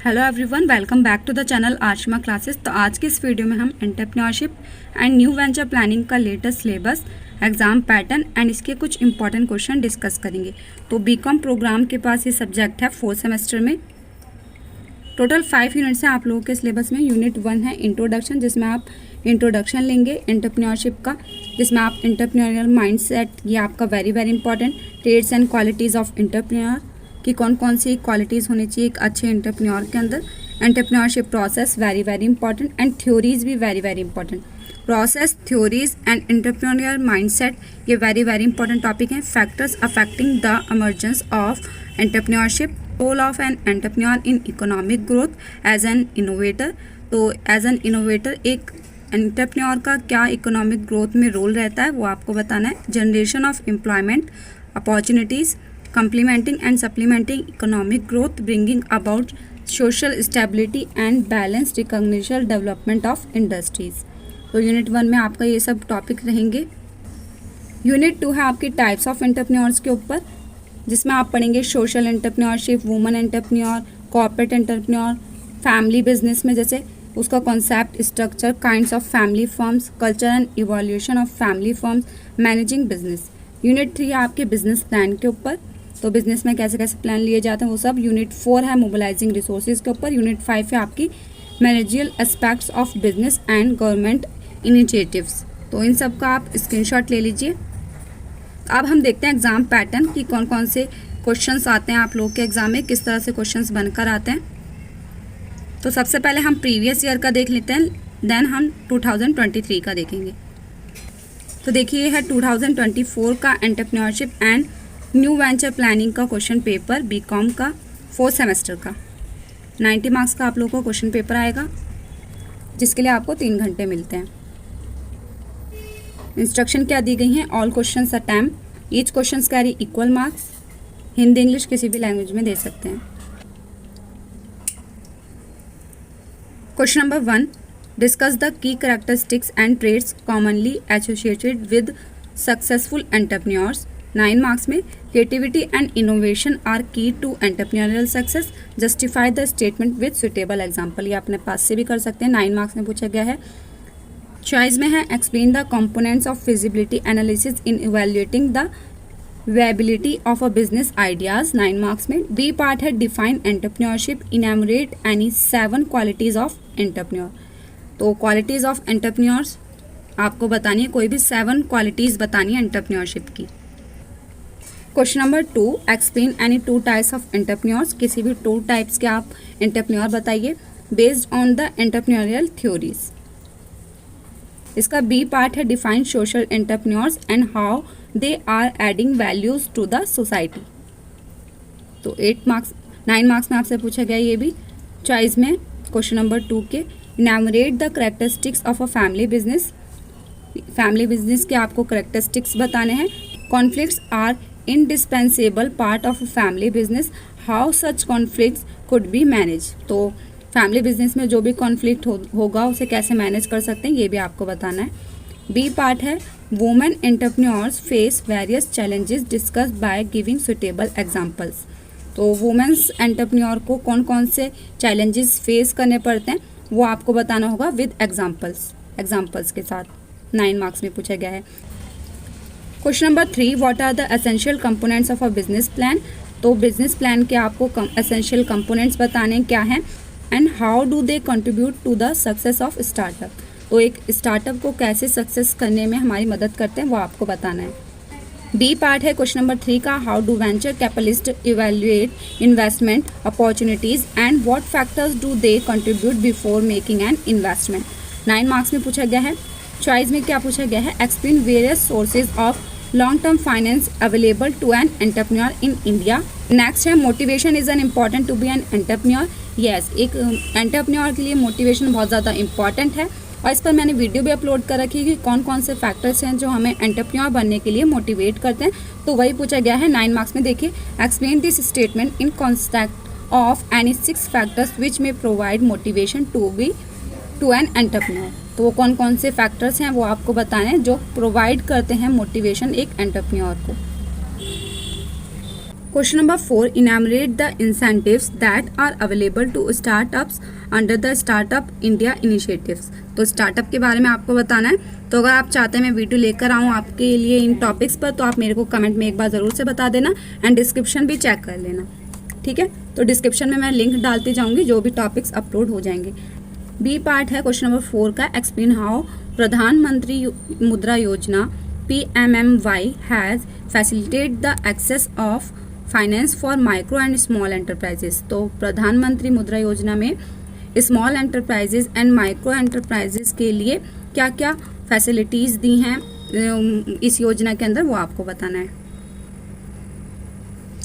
Hello everyone, welcome back to the channel Arshma classes. तो आज की इस वीडियो में हम entrepreneurship and new venture planning का latest syllabus, exam pattern and इसके कुछ इंपॉर्टेंट क्वेश्चन डिस्कस करेंगे। तो बीकॉम प्रोग्राम के पास ये सब्जेक्ट है 4 सेमेस्टर में। टोटल 5 यूनिट्स हैं आप लोगों के सिलेबस में। यूनिट 1 है इंट्रोडक्शन, जिसमें आप इंट्रोडक्शन लेंगे एंटरप्रेन्योरशिप का, जिसमें आप एंटरप्रेन्योरियल माइंडसेट, ये आपका very important, trades and qualities of entrepreneur कि कौन कौन सी क्वालिटीज़ होनी चाहिए एक अच्छे एंटरप्रेन्योर के अंदर। Entrepreneurship process very important and theories भी very important. Process, theories and entrepreneurial mindset ये वेरी इंपॉर्टेंट टॉपिक हैं। Factors affecting the emergence of entrepreneurship, role of an entrepreneur in economic growth as an innovator. तो as an innovator एक entrepreneur का क्या economic growth में role रहता है वो आपको बताना है। Generation of employment opportunities, complementing and supplementing economic growth, bringing about social stability and balanced recognition development of industries। तो यूनिट 1 में आपका ये सब टॉपिक रहेंगे। यूनिट 2 है आपके टाइप्स ऑफ एंटरप्रेन्योर्स के ऊपर, जिसमें आप पढ़ेंगे social entrepreneurship, women entrepreneur, corporate entrepreneur, family business में जैसे उसका concept, structure, kinds of family firms, culture and evolution of family firms, managing business. Unit 3 है आपके बिजनेस प्लान के ऊपर, तो बिजनेस में कैसे कैसे प्लान लिए जाते हैं वो सब। यूनिट 4 है मोबिलाइजिंग रिसोर्सेज के ऊपर। यूनिट 5 है आपकी managerial aspects of business and government initiatives. तो इन सब का आप स्क्रीनशॉट ले लीजिए। अब हम देखते हैं एग्जाम पैटर्न कि कौन कौन से क्वेश्चंस आते हैं आप लोग के एग्जाम में, किस तरह से क्वेश्चंस बनकर आते हैं। तो सबसे पहले हम प्रीवियस ईयर का देख लेते हैं, देन हम 2023 का देखेंगे। तो देखिए ये है 2024 का entrepreneurship and new venture planning का क्वेश्चन पेपर, बीकॉम का 4 सेमेस्टर का। 90 मार्क्स का आप लोगों को क्वेश्चन पेपर आएगा, जिसके लिए आपको 3 घंटे मिलते हैं। इंस्ट्रक्शन क्या दी गई हैं? All questions attempt, each questions carry equal marks. Hindi English किसी भी लैंग्वेज में दे सकते हैं। Question number 1, discuss the key characteristics and trades commonly associated with successful entrepreneurs. 9 marks में creativity and innovation are key to entrepreneurial success, justify the statement with suitable example. ये अपने पास से भी कर सकते हैं, 9 मार्क्स में पूछा गया है। चॉइस में है explain the components of feasibility analysis in evaluating the viability of a business ideas. 9 marks में। बी पार्ट है define entrepreneurship, enumerate any 7 qualities of entrepreneur. तो क्वालिटीज ऑफ एंटरप्रेन्योर्स आपको बतानी है, कोई भी 7 क्वालिटीज बतानी है एंटरप्रेन्योरशिप की। Question number 2, explain any 2 types of entrepreneurs. किसी भी 2 टाइप्स के आप एंटरप्रेन्योर बताइए based on the entrepreneurial theories. इसका बी पार्ट है define social entrepreneurs and how they are adding values to the society. तो 9 मार्क्स में आपसे पूछा गया ये भी। चॉइस में क्वेश्चन नंबर 2 के enumerate the characteristics of a family business. Family business के आपको कैरेक्टरिस्टिक्स बताने हैं। Conflicts are indispensable part of a family business, how such conflicts could be managed। तो फैमिली बिजनेस में जो भी कॉन्फ्लिक्ट होगा उसे कैसे मैनेज कर सकते हैं ये भी आपको बताना है। बी पार्ट है women entrepreneurs face various challenges, discuss bye giving suitable examples. तो वुमेन्स एंटरप्रेन्योर को कौन कौन से चैलेंजेस फेस करने पड़ते हैं वो आपको बताना होगा विद एग्जाम्पल्स के साथ। 9 मार्क्स में पूछा गया है। Question number 3, what are the essential components of a business plan. तो बिजनेस प्लान के आपको एसेंशियल कंपोनेंट्स बताने क्या हैं and how do they contribute to the success of startup. तो एक स्टार्टअप को कैसे सक्सेस करने में हमारी मदद करते हैं वो आपको बताना है। बी पार्ट है क्वेश्चन नंबर 3 का, how do venture capitalist evaluate investment opportunities and what factors do they contribute before making an investment. 9 marks में पूछा गया है। चॉइस में क्या पूछा गया है? Explain various sources of long term finance available to an entrepreneur in India. Next है motivation is an important to be an entrepreneur. Yes, एक एंटरप्रेन्योर के लिए मोटिवेशन बहुत ज़्यादा इंपॉर्टेंट है और इस पर मैंने वीडियो भी अपलोड कर रखी है कि कौन कौन से फैक्टर्स हैं जो हमें एंटरप्रेन्योर बनने के लिए मोटिवेट करते हैं। तो वही पूछा गया है 9 मार्क्स में। देखिए, explain this statement in context of any 6 factors which may provide motivation to an entrepreneur. तो वो कौन कौन से फैक्टर्स हैं वो आपको बताने हैं जो प्रोवाइड करते हैं मोटिवेशन एक एंटरप्रेन्योर को। Question number 4, enumerate the incentives that are available to startups under the startup India initiatives. तो स्टार्टअप के बारे में आपको बताना है। तो अगर आप चाहते हैं मैं वीडियो लेकर आऊँ आपके लिए इन टॉपिक्स पर, तो आप मेरे को कमेंट में एक बार ज़रूर से बता देना एंड डिस्क्रिप्शन भी चेक कर लेना, ठीक है। तो डिस्क्रिप्शन में मैं लिंक डालती जाऊँगी जो भी टॉपिक्स अपलोड हो जाएंगे। बी पार्ट है क्वेश्चन नंबर 4 का, explain how Pradhan Mantri Mudra Yojana PMMY has facilitated the access of finance for micro and small enterprises. तो प्रधानमंत्री मुद्रा योजना में small enterprises and micro enterprises के लिए क्या क्या फैसिलिटीज़ दी हैं इस योजना के अंदर, वो आपको बताना है।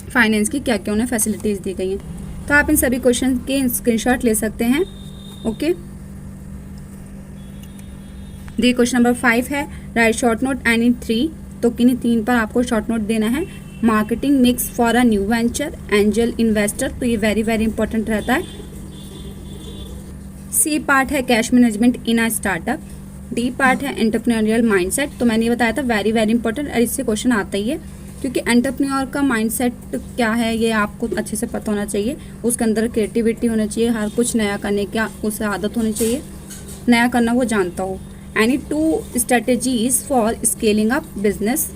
फाइनेंस की क्या क्या उन्हें फैसिलिटीज़ दी गई हैं। तो आप इन सभी क्वेश्चन के स्क्रीनशॉट ले सकते हैं, ओके। दी क्वेश्चन नंबर 5 है, राइट शॉर्ट नोट एनी 3। तो किन्हीं 3 पर आपको शॉर्ट नोट देना है। Marketing mix for a new venture, angel investor, तो ये वेरी वेरी इंपॉर्टेंट रहता है। सी पार्ट है cash management in a startup. D part है एंटरप्रेन्योरियल माइंडसेट। तो मैंने ये बताया था वेरी वेरी इंपॉर्टेंट, और इससे क्वेश्चन आता ही है क्योंकि एंटरप्रेन्योर का माइंडसेट क्या है ये आपको अच्छे से पता होना चाहिए। उसके अंदर क्रिएटिविटी होना चाहिए, हर कुछ नया करने की उसे आदत होनी चाहिए, नया करना वो जानता हो। Any 2 strategies for scaling up business.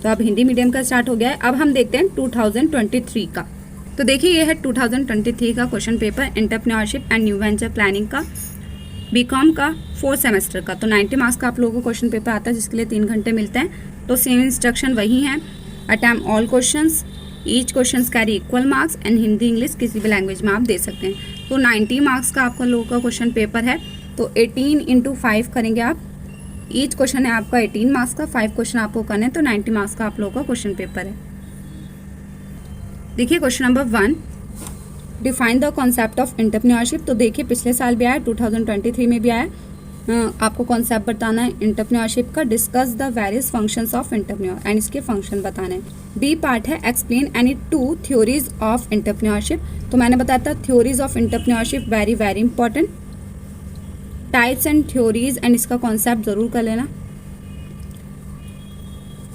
तो अब हिंदी मीडियम का स्टार्ट हो गया है। अब हम देखते हैं 2023 का। तो देखिए ये है 2023 का question paper, entrepreneurship and new venture planning का, बीकॉम का 4 सेमेस्टर का। तो 90 मार्क्स का आप लोगों को क्वेश्चन पेपर आता है जिसके लिए 3 घंटे मिलते हैं। तो सेम इंस्ट्रक्शन वही है, attempt all questions, each questions carry equal marks and Hindi English किसी भी लैंग्वेज में आप दे सकते हैं। तो 90 मार्क्स का आपका लोगों का क्वेश्चन पेपर है। तो 18 × 5 करेंगे आप, ईच क्वेश्चन है आपका 18 मार्क्स का, 5 क्वेश्चन आपको करने हैं, तो 90 मार्क्स का आप लोगों का क्वेश्चन पेपर है। देखिए question number 1, define the concept of entrepreneurship. तो देखिए पिछले साल भी आया, 2023 में भी आया। आपको कॉन्सेप्ट बताना है एंटरप्रेन्योरशिप का। Discuss the various functions of entrepreneur, and इसके फंक्शन बताने हैं। बी पार्ट है explain any 2 theories of entrepreneurship. तो मैंने बताया था theories of entrepreneurship very very important. Types and theories, and इसका कॉन्सेप्ट जरूर कर लेना।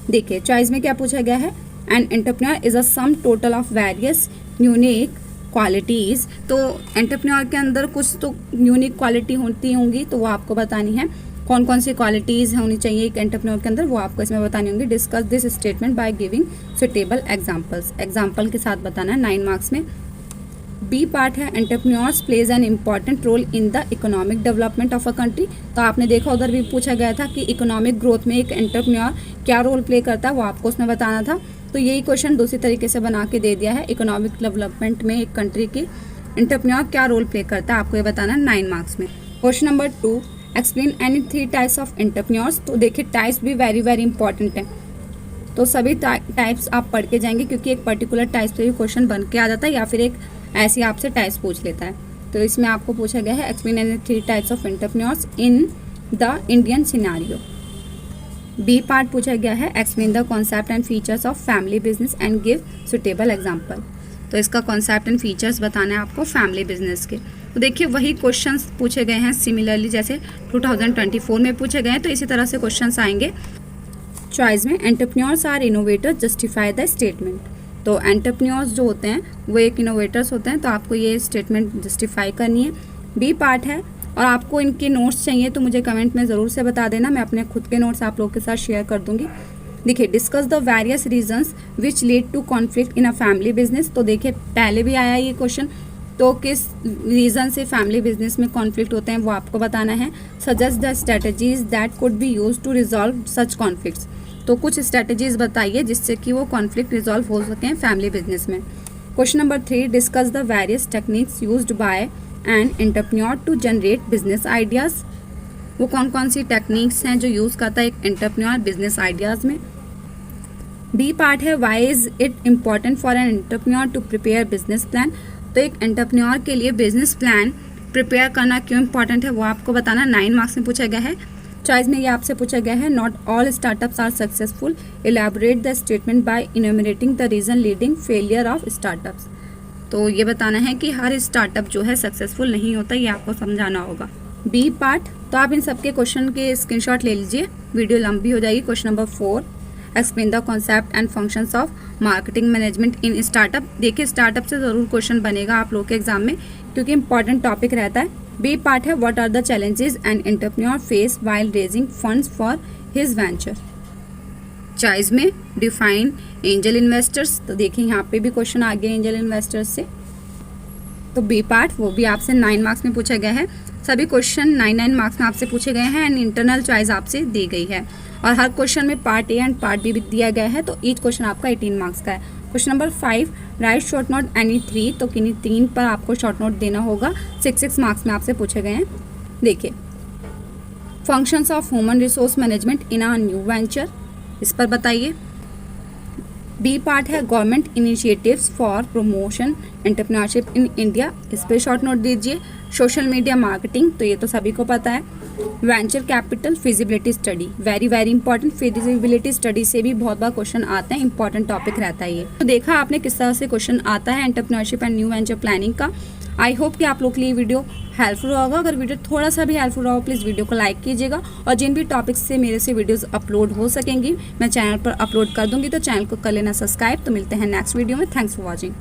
देखिए चॉइस में क्या पूछा गया है, an entrepreneur is a sum total of various unique qualities. तो एंटरप्रेन्योर के अंदर कुछ तो यूनिक क्वालिटी होती होंगी, तो वो आपको बतानी है। कौन कौन सी क्वालिटीज़ होनी चाहिए एक एंटरप्रेन्योर के अंदर, वो आपको इसमें बतानी होंगी। Discuss this statement by giving suitable examples, example के साथ बताना है 9 मार्क्स में। बी पार्ट है entrepreneurs plays an important role in the economic development of a country. तो आपने देखा उधर भी पूछा गया था कि इकोनॉमिक ग्रोथ में एक एंटरप्रेन्योर क्या रोल प्ले करता है, वो आपको उसमें बताना था। तो यही क्वेश्चन दूसरी तरीके से बना के दे दिया है, इकोनॉमिक डेवलपमेंट में एक कंट्री की एंटरप्रेन्योर क्या रोल प्ले करता है, आपको ये बताना है 9 मार्क्स में। Question number 2, explain any 3 types of entrepreneurs. तो देखिए टाइप्स भी वेरी वेरी इंपॉर्टेंट है, तो सभी टाइप्स आप पढ़ के जाएंगे क्योंकि एक पर्टिकुलर टाइप से भी क्वेश्चन बन के आ जाता है या फिर एक ऐसे आपसे टाइप्स पूछ लेता है। तो इसमें आपको पूछा गया है explain any 3 types of entrepreneurs in the Indian scenario. B part पूछा गया है explain the concept and features of family business and give suitable example. तो इसका कॉन्सेप्ट एंड फीचर्स बताना है आपको फैमिली बिजनेस के। तो देखिए वही क्वेश्चंस पूछे गए हैं सिमिलरली जैसे 2024 में पूछे गए हैं, तो इसी तरह से क्वेश्चंस आएंगे। चॉइस में entrepreneurs are innovators justify the statement. तो एंटरप्रेन्योर्स जो होते हैं वो एक इनोवेटर्स होते हैं, तो आपको ये स्टेटमेंट जस्टिफाई करनी है। बी पार्ट है, और आपको इनके नोट्स चाहिए तो मुझे कमेंट में ज़रूर से बता देना, मैं अपने खुद के नोट्स आप लोगों के साथ शेयर कर दूंगी। देखिए discuss the various reasons which lead to conflict in a family business. तो देखिए पहले भी आया ये क्वेश्चन, तो किस रीज़न से फैमिली बिजनेस में कॉन्फ्लिक्ट होते हैं वो आपको बताना है। Suggest the strategies that could be use to resolve such conflicts. तो कुछ स्ट्रेटजीज बताइए जिससे कि वो कॉन्फ्लिक्ट रिजॉल्व हो सकें फैमिली बिजनेस में। Question number 3, discuss the various techniques used by an entrepreneur to generate business ideas. वो कौन कौन सी टेक्निक्स हैं जो यूज़ करता है एक एंटरप्रेन्योर बिजनेस आइडियाज़ में। बी पार्ट है why is it important for an entrepreneur to prepare business plan. तो एक एंटरप्रेन्योर के लिए बिजनेस प्लान प्रिपेयर करना क्यों इंपॉर्टेंट है वो आपको बताना 9 मार्क्स में पूछा गया है। चॉइस में ये आपसे पूछा गया है not all startups are successful, elaborate the statement by enumerating the reason leading failure of startups. तो ये बताना है कि हर स्टार्टअप जो है सक्सेसफुल नहीं होता, ये आपको समझाना होगा। बी पार्ट, तो आप इन सबके क्वेश्चन के स्क्रीनशॉट ले लीजिए, वीडियो लंबी हो जाएगी। Question number 4, explain the concept and functions of marketing management in startup. देखिए स्टार्टअप से ज़रूर क्वेश्चन बनेगा आप लोग के एग्जाम में, क्योंकि इंपॉर्टेंट टॉपिक रहता है। बी पार्ट है what are the challenges and entrepreneur face while raising funds for his venture. Choice में डिफाइन एंजल इन्वेस्टर्स, तो देखिए यहाँ पे भी क्वेश्चन आ गया एंजल इन्वेस्टर्स से। तो बी पार्ट वो भी आपसे 9 मार्क्स में पूछा गया है। सभी क्वेश्चन 9 मार्क्स में आपसे पूछे गए हैं एंड इंटरनल चॉइस आपसे दी गई है, और हर क्वेश्चन में part A and part B भी दिया गया है, तो ईच क्वेश्चन आपका 18 मार्क्स का है। Question number 5, right short note any 3, तो किन्हीं 3 पर आपको शॉर्ट नोट देना होगा। 6 मार्क्स में आपसे पूछे गए हैं। देखिए functions of human resource management in a new venture, इस पर बताइए। बी पार्ट है government initiatives for promotion entrepreneurship in India, इस पर शॉर्ट नोट दीजिए। सोशल मीडिया मार्केटिंग, तो ये तो सभी को पता है। Venture capital feasibility study, very very important. Feasibility study से भी बहुत बार क्वेश्चन आते हैं, इंपॉर्टेंट टॉपिक रहता है ये। तो देखा आपने किस तरह से क्वेश्चन आता है entrepreneurship and new venture planning का। आई होप कि आप लोग के लिए वीडियो हेल्पफुल होगा। अगर वीडियो थोड़ा सा भी हेल्पफुल रहा हो प्लीज़ वीडियो को लाइक कीजिएगा, और जिन भी टॉपिक्स से मेरे से वीडियोस अपलोड हो सकेंगी मैं चैनल पर अपलोड कर दूंगी, तो चैनल को कर लेना सब्सक्राइब। तो मिलते हैं नेक्स्ट वीडियो में। Thanks for watching.